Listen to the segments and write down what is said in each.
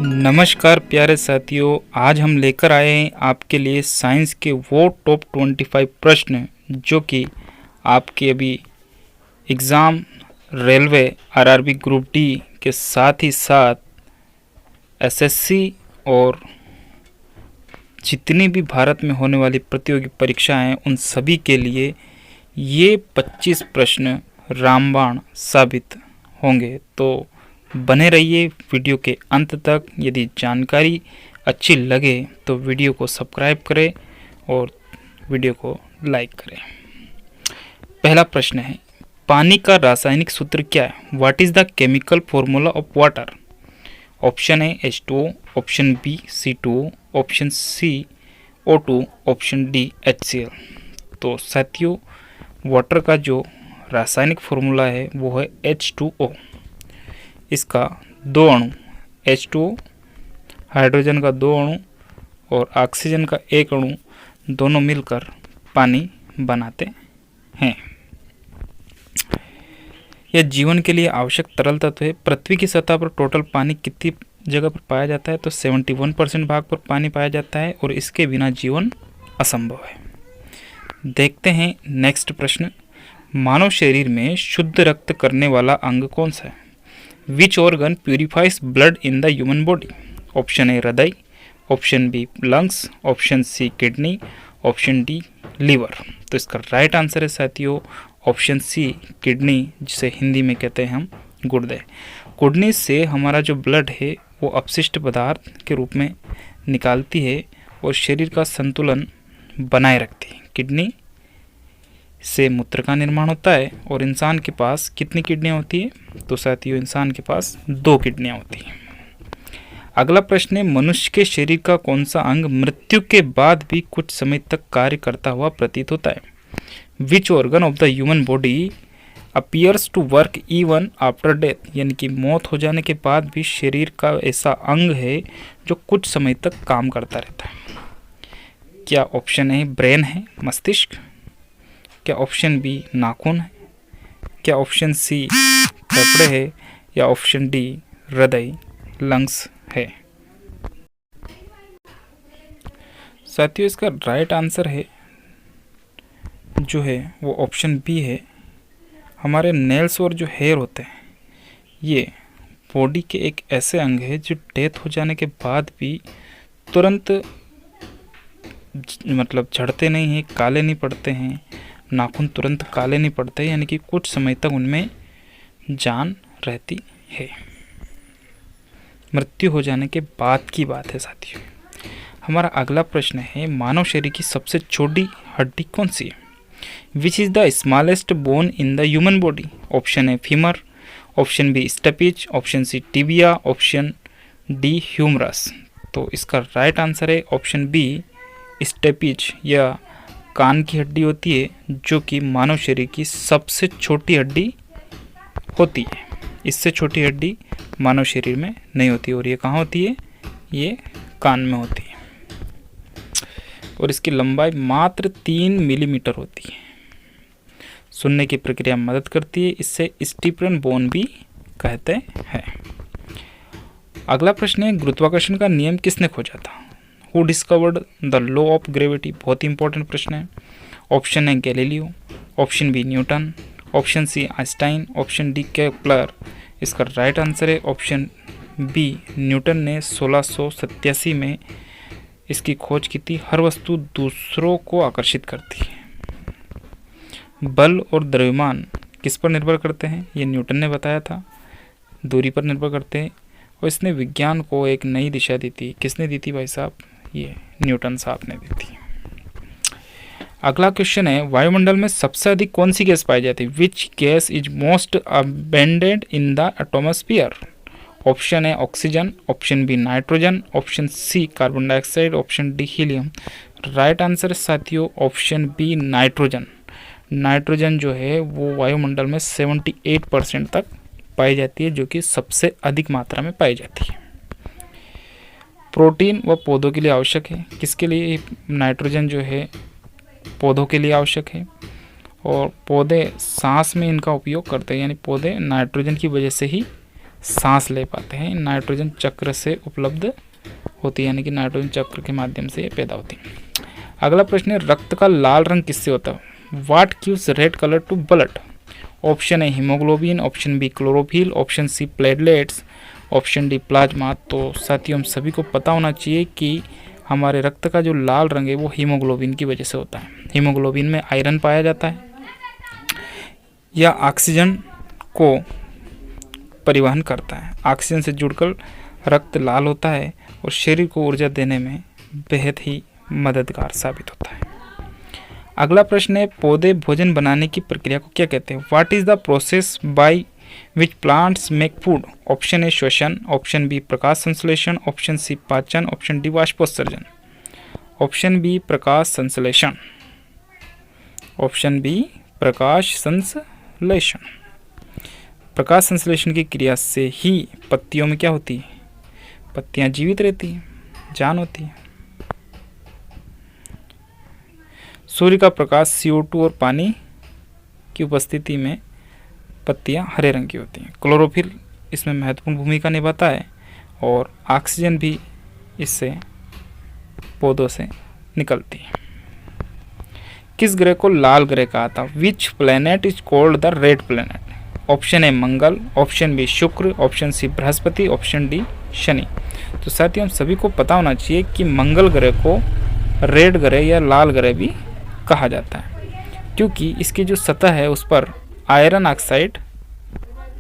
नमस्कार प्यारे साथियों, आज हम लेकर आए हैं आपके लिए साइंस के वो टॉप 25 प्रश्न जो कि आपके अभी exam railway RRB group D के साथ ही साथ एसएससी और जितनी भी भारत में होने वाली प्रतियोगी परीक्षाएं हैं उन सभी के लिए ये 25 प्रश्न रामबाण साबित होंगे। तो बने रहिए वीडियो के अंत तक। यदि जानकारी अच्छी लगे तो वीडियो को सब्सक्राइब करें और वीडियो को लाइक करें। पहला प्रश्न है, पानी का रासायनिक सूत्र क्या है? What is the chemical formula of water? Option A H2O, option B C2O, option C O2, option D HCl। तो साथियों, वाटर का जो रासायनिक फॉर्मूला है वो है H2O। इसका दो अणु H2O, हाइड्रोजन का दो अणु और ऑक्सीजन का एक अणु दोनों मिलकर पानी बनाते हैं। यह जीवन के लिए आवश्यक तरल तत्व है। पृथ्वी की सतह पर टोटल पानी कितनी जगह पर पाया जाता है? तो 71% भाग पर पानी पाया जाता है और इसके बिना जीवन असंभव है। देखते हैं नेक्स्ट प्रश्न, मानव शरीर में शुद्ध रक्त करने वाला अंग कौन सा है? Which organ purifies blood in the human body? Option A हृदय, option B lungs, option C kidney, option D liver. तो इसका राइट आंसर है साथियों ऑप्शन सी किडनी, जिसे हिंदी में कहते हैं हम गुर्दे। किडनी से हमारा जो ब्लड है वो अपशिष्ट पदार्थ के रूप में निकालती है और शरीर का संतुलन बनाए रखती है। किडनी से मूत्र का निर्माण होता है। और इंसान के पास कितनी किडनियाँ होती है? तो साथियों इंसान के पास 2 किडनियाँ होती हैं। अगला प्रश्न है, मनुष्य के शरीर का कौन सा अंग मृत्यु के बाद भी कुछ समय तक कार्य करता हुआ प्रतीत होता है? Which organ of the human body appears to work even after death? यानी कि मौत हो जाने के बाद भी शरीर का ऐसा अंग है जो कुछ समय तक काम करता रहता है। क्या ऑप्शन ए ब्रेन है, मस्तिष्क? क्या ऑप्शन बी नाखून है? क्या ऑप्शन सी फेफड़े है? या ऑप्शन डी हृदय लंग्स है? साथियों इसका राइट आंसर है जो है वो ऑप्शन बी है। हमारे नेल्स और जो हेयर होते हैं ये बॉडी के एक ऐसे अंग है जो डेथ हो जाने के बाद भी तुरंत झड़ते नहीं हैं, काले नहीं पड़ते हैं। नाखून तुरंत काले नहीं पड़ते, यानी कि कुछ समय तक उनमें जान रहती है। मृत्यु हो जाने के बाद की बात है साथियों। हमारा अगला प्रश्न है, मानव शरीर की सबसे छोटी हड्डी कौन सी है? Which is the smallest bone in the human body? Option A femur, option B stapes, option C tibia, option D humerus. तो इसका राइट आंसर है ऑप्शन बी स्टेपिज, या कान की हड्डी होती है जो कि मानव शरीर की सबसे छोटी हड्डी होती है। इससे छोटी हड्डी मानव शरीर में नहीं होती। और ये कहाँ होती है? ये कान में होती है और इसकी लंबाई मात्र 3 मिलीमीटर होती है। सुनने की प्रक्रिया में मदद करती है। इससे स्टीफन बोन भी कहते हैं। अगला प्रश्न है, गुरुत्वाकर्षण का नियम किसने खोजा था? Who discovered the law of gravity? बहुत ही इंपॉर्टेंट प्रश्न है। ऑप्शन है Galileo, option B Newton, option C Einstein, option D Kepler. इसका राइट आंसर है ऑप्शन बी न्यूटन ने 1687 में इसकी खोज की थी। हर वस्तु दूसरों को आकर्षित करती है। बल और द्रव्यमान किस पर निर्भर करते हैं? ये न्यूटन ने बताया था। दूरी पर निर्भर करते हैं और इसने विज्ञान को एक नई दिशा दी थी। किसने दी थी भाई साहब? ये न्यूटन साहब ने दी थी। अगला क्वेश्चन है, वायुमंडल में सबसे अधिक कौन सी गैस पाई जाती है? Which gas is most abundant in the atmosphere? Option A oxygen, option B nitrogen, option C carbon dioxide, option D helium. Right answer साथियों ऑप्शन बी नाइट्रोजन। नाइट्रोजन जो है वो वायुमंडल में 78% तक पाई जाती है, जो कि सबसे अधिक मात्रा में पाई जाती है। प्रोटीन व पौधों के लिए आवश्यक है। किसके लिए? नाइट्रोजन जो है पौधों के लिए आवश्यक है और पौधे सांस में इनका उपयोग करते हैं, यानी पौधे नाइट्रोजन की वजह से ही सांस ले पाते हैं, नाइट्रोजन चक्र से उपलब्ध होती है, यानी कि नाइट्रोजन चक्र के माध्यम से ये पैदा होती है। अगला प्रश्न है, रक्त का लाल रंग किससे होता है? What gives red colour to blood? Option A haemoglobin, option B chlorophyll, option C platelets, option D plasma. तो साथियों हम सभी को पता होना चाहिए कि हमारे रक्त का जो लाल रंग है वो हीमोग्लोबिन की वजह से होता है। हीमोग्लोबिन में आयरन पाया जाता है, यह ऑक्सीजन को परिवहन करता है। ऑक्सीजन से जुड़कर रक्त लाल होता है और शरीर को ऊर्जा देने में बेहद ही मददगार साबित होता है। अगला प्रश्न है, पौधे भोजन बनाने की प्रक्रिया को क्या कहते हैं? What is the process by which plants make food? Option A श्वसन, ऑप्शन बी प्रकाश संश्लेषण, ऑप्शन सी पाचन, ऑप्शन डी वाष्पोत्सर्जन। ऑप्शन बी प्रकाश संश्लेषण, ऑप्शन बी प्रकाश संश्लेषण। प्रकाश संश्लेषण की क्रिया से ही पत्तियों में क्या होती है? पत्तियां जीवित रहती हैं, जान होती है। सूर्य का प्रकाश CO2 और पानी की उपस्थिति में पत्तियां हरे रंग की होती हैं। क्लोरोफिल इसमें महत्वपूर्ण भूमिका निभाता है और ऑक्सीजन भी इससे पौधों से निकलती है। किस ग्रह को लाल ग्रह कहा था? Which planet is called the red planet? Option A मंगल, ऑप्शन बी शुक्र, ऑप्शन सी बृहस्पति, ऑप्शन डी शनि। तो साथियों हम सभी को पता होना चाहिए कि मंगल ग्रह को रेड ग्रह या लाल ग्रह भी कहा जाता है, क्योंकि इसकी जो सतह है उस पर आयरन ऑक्साइड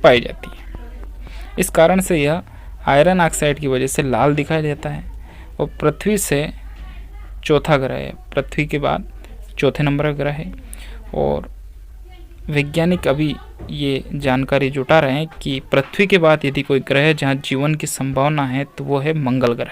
पाई जाती है। इस कारण से यह आयरन ऑक्साइड की वजह से लाल दिखाई देता है और पृथ्वी से चौथा ग्रह है, पृथ्वी के बाद चौथे नंबर का ग्रह है। और वैज्ञानिक अभी ये जानकारी जुटा रहे हैं कि पृथ्वी के बाद यदि कोई ग्रह है जहाँ जीवन की संभावना है तो वो है मंगल ग्रह।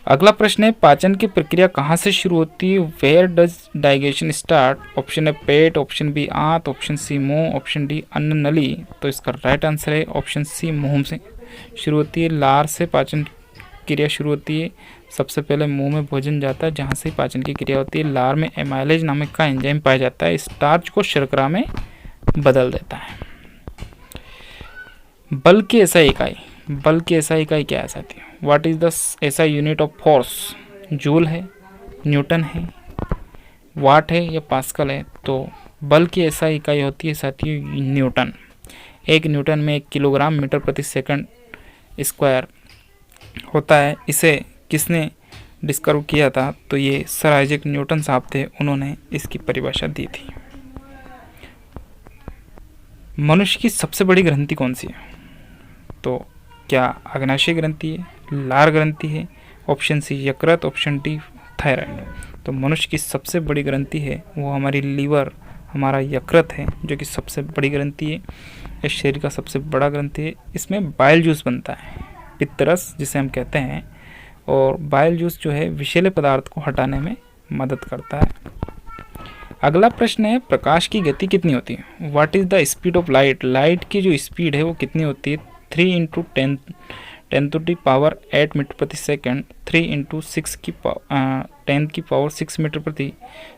अगला प्रश्न है, पाचन की प्रक्रिया कहाँ से शुरू होती है? Where does digestion start? Option है पेट, ऑप्शन बी आंत, ऑप्शन सी मुंह, ऑप्शन डी अन्न नली। तो इसका राइट आंसर है ऑप्शन सी मुंह से शुरू होती है। लार से पाचन क्रिया शुरू होती है। सबसे पहले मुंह में भोजन जाता है जहाँ से पाचन की क्रिया होती है। लार में एमाइलेज नामक का एंजाइम पाया जाता है, स्टार्च को शर्करा में बदल देता है। बल की एसआई इकाई, बल की एसआई इकाई क्या है साथियों? What is the SI unit of force? Joule है, न्यूटन है, वाट है या पास्कल है? तो बल की एसआई इकाई होती है साथियों न्यूटन। 1 न्यूटन में 1 किलोग्राम मीटर प्रति सेकंड स्क्वायर होता है। इसे किसने डिस्कवर किया था? तो ये सर आइजैक न्यूटन साहब थे, उन्होंने इसकी परिभाषा दी थी। मनुष्य की सबसे बड़ी ग्रंथि कौन सी है? तो क्या अग्नाशय ग्रंथि है, लार ग्रंथि है, ऑप्शन सी यकृत, ऑप्शन डी थायराइड। तो मनुष्य की सबसे बड़ी ग्रंथि है वो हमारी लीवर, हमारा यकृत है, जो कि सबसे बड़ी ग्रंथि है। इस शरीर का सबसे बड़ा ग्रंथि है। इसमें बाइल जूस बनता है, पित्तरस जिसे हम कहते हैं, और बाइल जूस जो है विषैले पदार्थ को हटाने में मदद करता है। अगला प्रश्न है, प्रकाश की गति कितनी होती है? What is the speed of light? Light की जो स्पीड है वो कितनी होती है? 3 × 10⁸ मीटर प्रति सेकंड, 3 × 6 की 10⁶ मीटर प्रति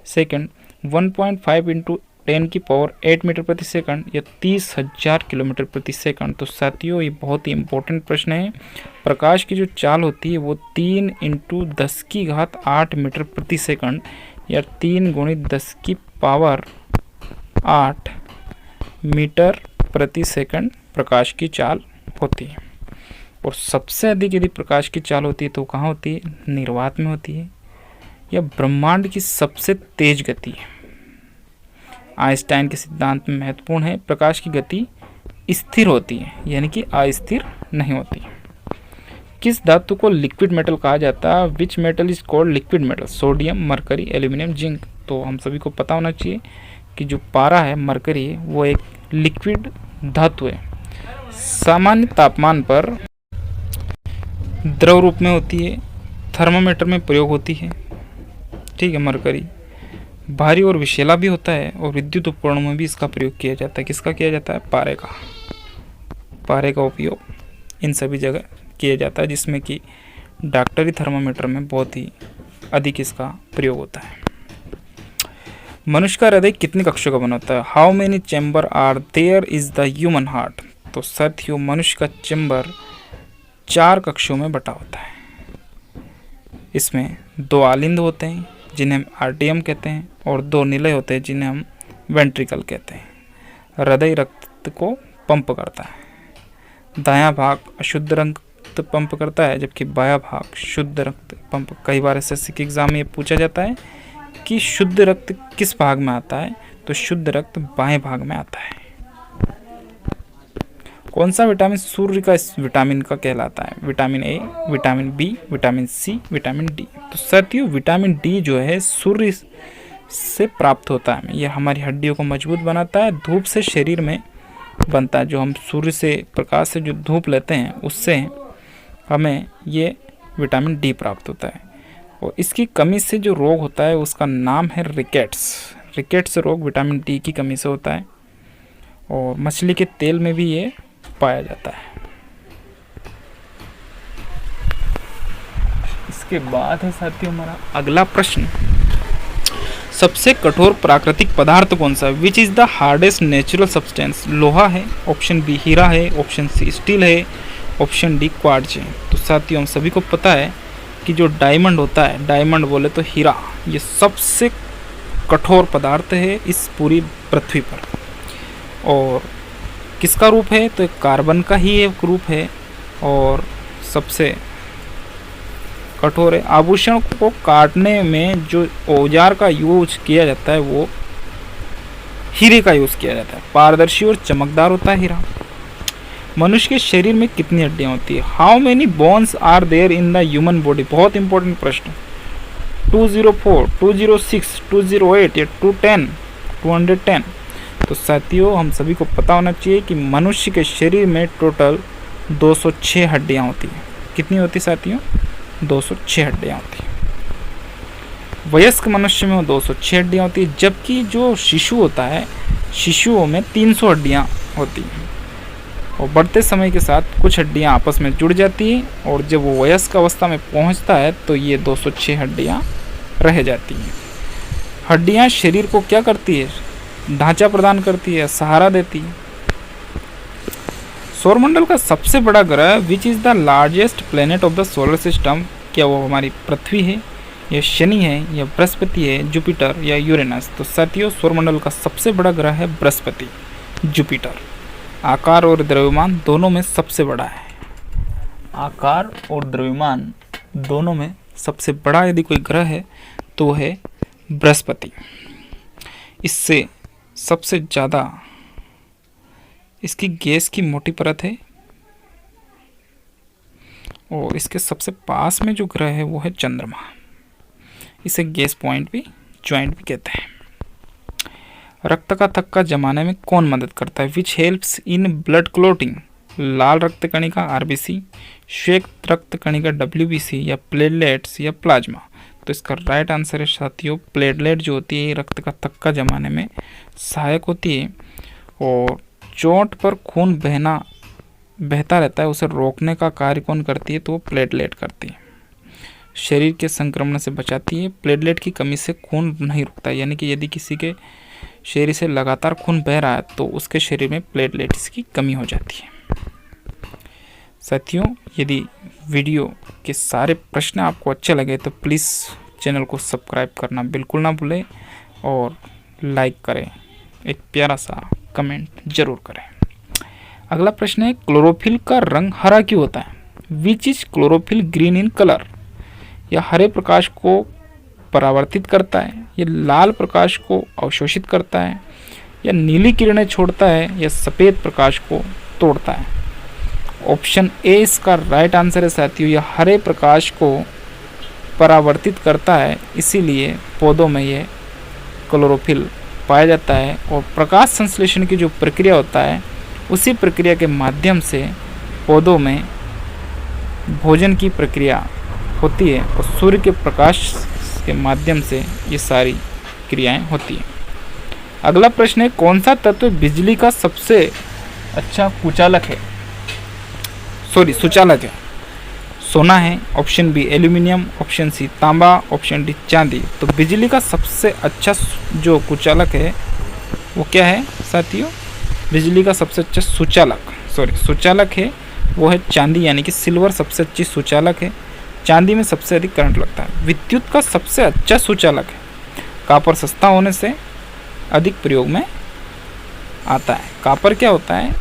सेकंड, 1.5 × 10⁸ मीटर प्रति सेकंड या 30,000 किलोमीटर प्रति सेकंड। तो साथियों ये बहुत ही इंपॉर्टेंट प्रश्न है। प्रकाश की जो चाल होती है वो 3 × 10⁸ मीटर प्रति सेकंड या 3 × 10⁸ मीटर प्रति सेकंड प्रकाश की चाल होती है। और सबसे अधिक यदि प्रकाश की चाल होती है तो कहाँ होती है? निर्वात में होती है। यह ब्रह्मांड की सबसे तेज गति है। आइंस्टाइन के सिद्धांत में महत्वपूर्ण है, प्रकाश की गति स्थिर होती है, यानी कि अस्थिर नहीं होती। किस धातु को लिक्विड मेटल कहा जाता है? Which metal is called liquid metal? Sodium, mercury, aluminium, zinc. तो हम सभी को पता होना चाहिए कि जो पारा है, मरकरी है, वो एक लिक्विड धातु है। सामान्य तापमान पर द्रव रूप में होती है, थर्मामीटर में प्रयोग होती है, ठीक है। मरकरी भारी और विषैला भी होता है और विद्युत उपकरणों में भी इसका प्रयोग किया जाता है। किसका किया जाता है? पारे का। पारे का उपयोग इन सभी जगह किया जाता है, जिसमें कि डॉक्टरी थर्मामीटर में बहुत ही अधिक इसका प्रयोग होता है। मनुष्य का हृदय कितनी कक्षों का बना होता है? How many chamber are there is the human heart? तो साथियों मनुष्य का चैम्बर 4 कक्षों में बटा होता है। इसमें 2 आलिंद होते हैं जिन्हें हम आर्टियम कहते हैं और 2 निलय होते हैं जिन्हें हम वेंट्रिकल कहते हैं। हृदय रक्त को पंप करता है। दायां भाग अशुद्ध रक्त पंप करता है जबकि बायां भाग शुद्ध रक्त पंप। कई बार एसएससी के एग्जाम में ये पूछा जाता है कि शुद्ध रक्त किस भाग में आता है, तो शुद्ध रक्त बाएं भाग में आता है। कौन सा विटामिन सूर्य का विटामिन का कहलाता है? Vitamin A, vitamin B, vitamin C, vitamin D. तो साथियों विटामिन डी जो है सूर्य से प्राप्त होता है। यह हमारी हड्डियों को मजबूत बनाता है। धूप से शरीर में बनता है। जो हम सूर्य से प्रकाश से जो धूप लेते हैं उससे हमें ये विटामिन डी प्राप्त होता है। और इसकी कमी से जो रोग होता है उसका नाम है रिकेट्स। रिकेट्स रोग विटामिन डी की कमी से होता है और मछली के तेल में भी ये पाया जाता है। इसके बाद है साथियों हमारा अगला प्रश्न, सबसे कठोर प्राकृतिक पदार्थ कौन सा है? Which is the hardest natural substance? लोहा है, ऑप्शन बी हीरा है, ऑप्शन सी स्टील है, ऑप्शन डी क्वार्ट्ज है। तो साथियों हम सभी को पता है कि जो डायमंड होता है, डायमंड बोले तो हीरा, ये सबसे कठोर पदार्थ है इस पूरी पृथ्वी पर। और किसका रूप है? तो कार्बन का ही एक रूप है और सबसे कठोर है। आभूषण को काटने में जो औजार का यूज किया जाता है वो हीरे का यूज किया जाता है। पारदर्शी और चमकदार होता है हीरा। मनुष्य के शरीर में कितनी हड्डियां होती है? How many bones are there in the human body? बहुत इंपॉर्टेंट प्रश्न। 204, 206, 208 या 210, 210। तो साथियों हम सभी को पता होना चाहिए कि मनुष्य के शरीर में टोटल 206 हड्डियां होती हैं। कितनी होती साथियों? 206 हड्डियां होती हैं। वयस्क मनुष्य में 206 हड्डियां होती है, जबकि जो शिशु होता है, शिशुओं में 300 हड्डियां होती हैं। और बढ़ते समय के साथ कुछ हड्डियां आपस में जुड़ जाती हैं और जब वो वयस्क अवस्था में पहुंचता है तो ये 206 हड्डियां रह जाती हैं। हड्डियां शरीर को क्या करती है? ढांचा प्रदान करती है, सहारा देती है। सौरमंडल का सबसे बड़ा ग्रह विच is the largest planet of the solar system? क्या वो हमारी पृथ्वी है या शनि है या बृहस्पति है, जुपिटर या यूरेनस? तो साथियों सौरमंडल का सबसे बड़ा ग्रह है बृहस्पति, जुपिटर। आकार और द्रव्यमान दोनों में सबसे बड़ा है। आकार और द्रव्यमान दोनों में सबसे बड़ा यदि कोई ग्रह है तो वो है बृहस्पति। इससे सबसे ज़्यादा इसकी गैस की मोटी परत है और इसके सबसे पास में जो ग्रह है वो है चंद्रमा। इसे गैस पॉइंट भी ज्वाइंट भी कहते हैं। रक्त का थक्का जमाने में कौन मदद करता है? Which helps in blood clotting? लाल रक्त कणिका आरबीसी, श्वेत रक्त कणिका डब्ल्यूबीसी या प्लेटलेट्स या प्लाज्मा? तो इसका राइट आंसर है साथियों प्लेटलेट जो होती है रक्त का थक्का जमाने में सहायक होती है। और चोट पर खून बहता रहता है उसे रोकने का कार्य कौन करती है? तो वो प्लेटलेट करती है। शरीर के संक्रमण से बचाती है। प्लेटलेट की कमी से खून नहीं रुकता है, यानी कि यदि किसी के शरीर से लगातार खून बह रहा है तो उसके शरीर में प्लेटलेट्स की कमी हो जाती है। साथियों यदि वीडियो के सारे प्रश्न आपको अच्छे लगे तो प्लीज़ चैनल को सब्सक्राइब करना बिल्कुल ना भूलें और लाइक करें, एक प्यारा सा कमेंट जरूर करें। अगला प्रश्न है क्लोरोफिल का रंग हरा क्यों होता है? Which is chlorophyll green in colour? यह हरे प्रकाश को परावर्तित करता है, यह लाल प्रकाश को अवशोषित करता है, या नीली किरणें छोड़ता है, या सफ़ेद प्रकाश को तोड़ता है? ऑप्शन ए इसका राइट आंसर है साथियों। यह हरे प्रकाश को परावर्तित करता है, इसीलिए पौधों में यह क्लोरोफिल पाया जाता है। और प्रकाश संश्लेषण की जो प्रक्रिया होता है उसी प्रक्रिया के माध्यम से पौधों में भोजन की प्रक्रिया होती है और सूर्य के प्रकाश के माध्यम से ये सारी क्रियाएं होती हैं। अगला प्रश्न है कौन सा तत्व बिजली का सबसे अच्छा सुचालक है? सोना है, option B aluminium, option C तांबा, ऑप्शन डी चांदी। तो बिजली का सबसे अच्छा जो कुचालक है वो क्या है साथियों? बिजली का सबसे अच्छा सुचालक है वो है चांदी, यानी कि सिल्वर सबसे अच्छी सुचालक है। चांदी में सबसे अधिक करंट लगता है। विद्युत का सबसे अच्छा सुचालक है कॉपर, सस्ता होने से अधिक प्रयोग में आता है। कॉपर क्या होता है?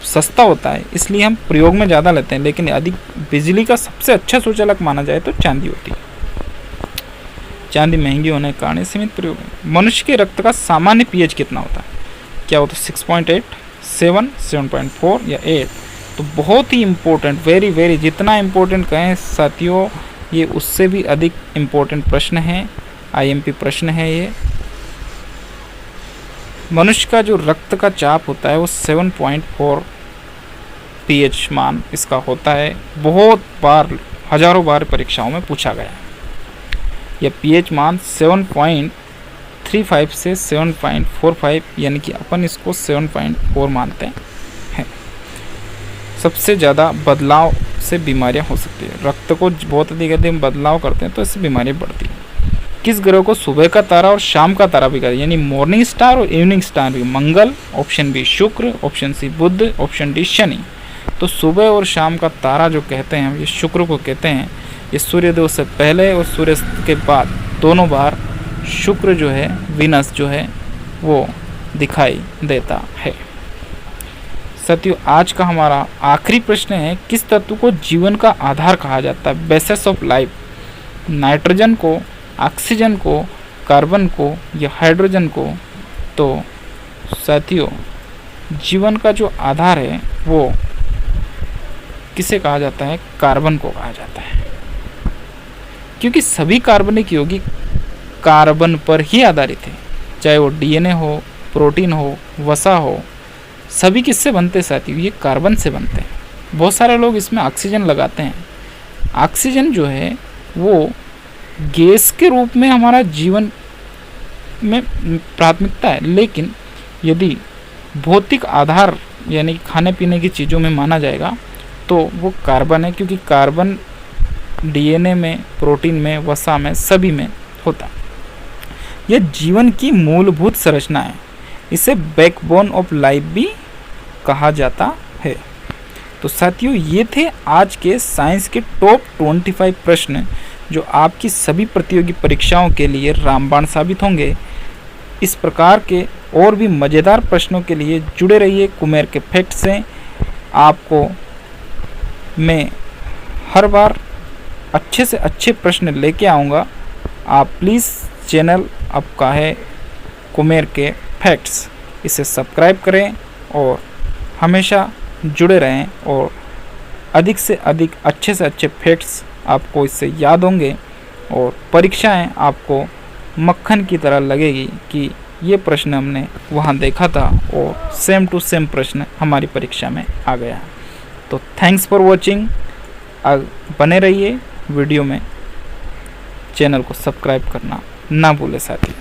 सस्ता होता है, इसलिए हम प्रयोग में ज़्यादा लेते हैं, लेकिन अधिक बिजली का सबसे अच्छा सुचालक माना जाए तो चांदी होती है। चांदी महंगी होने के कारण सीमित प्रयोग है। मनुष्य के रक्त का सामान्य पीएच कितना होता है? क्या होता है? 6.8, 7, 7.4 या 8? तो बहुत ही इम्पोर्टेंट, वेरी जितना इम्पोर्टेंट कहें साथियों, ये उससे भी अधिक इम्पोर्टेंट प्रश्न है, आईएमपी प्रश्न है ये। मनुष्य का जो रक्त का चाप होता है वो 7.4 पीएच मान इसका होता है। बहुत बार, हजारों बार परीक्षाओं में पूछा गया है। यह पीएच मान 7.35 से 7.45, यानी कि अपन इसको 7.4 मानते हैं। सबसे ज़्यादा बदलाव से बीमारियां हो सकती है। रक्त को बहुत अधिक बदलाव करते हैं तो इससे बीमारियां बढ़ती हैं। किस ग्रह को सुबह का तारा और शाम का तारा भी कहते हैं, यानी मॉर्निंग स्टार और इवनिंग स्टार भी? मंगल, ऑप्शन बी शुक्र, ऑप्शन सी बुध, ऑप्शन डी शनि। तो सुबह और शाम का तारा जो कहते हैं ये शुक्र को कहते हैं। ये सूर्योदय से पहले और सूर्यास्त के बाद दोनों बार शुक्र जो है, वीनस जो है वो दिखाई देता है। साथियों, आज का हमारा आखिरी प्रश्न है, किस तत्व को जीवन का आधार कहा जाता है? Basis of life. नाइट्रोजन को, ऑक्सीजन को, कार्बन को या हाइड्रोजन को? तो साथियों, जीवन का जो आधार है वो किसे कहा जाता है? कार्बन को कहा जाता है, क्योंकि सभी कार्बनिक यौगिक कार्बन पर ही आधारित है। चाहे वो डीएनए हो, प्रोटीन हो, वसा हो, सभी किससे बनते हैं साथियों? ये कार्बन से बनते हैं। बहुत सारे लोग इसमें ऑक्सीजन लगाते हैं। ऑक्सीजन जो है वो गैस के रूप में हमारा जीवन में प्राथमिकता है, लेकिन यदि भौतिक आधार यानी खाने पीने की चीज़ों में माना जाएगा तो वो कार्बन है, क्योंकि कार्बन डीएनए में, प्रोटीन में, वसा में, सभी में होता है। यह जीवन की मूलभूत संरचना है। इसे बैकबोन ऑफ लाइफ भी कहा जाता है। तो साथियों, ये थे आज के साइंस के टॉप 25 प्रश्न जो आपकी सभी प्रतियोगी परीक्षाओं के लिए रामबाण साबित होंगे। इस प्रकार के और भी मज़ेदार प्रश्नों के लिए जुड़े रहिए कुमेर के फैक्ट से। आपको मैं हर बार अच्छे से अच्छे प्रश्न लेके आऊँगा। आप प्लीज़ चैनल आपका है कुमेर के फैक्ट्स, इसे सब्सक्राइब करें और हमेशा जुड़े रहें, और अधिक से अधिक अच्छे से अच्छे फैक्ट्स आपको इससे याद होंगे और परीक्षाएं आपको मक्खन की तरह लगेगी कि ये प्रश्न हमने वहाँ देखा था और सेम टू सेम प्रश्न हमारी परीक्षा में आ गया। तो थैंक्स फॉर वॉचिंग। बने रहिए वीडियो में, चैनल को सब्सक्राइब करना ना भूले साथियों।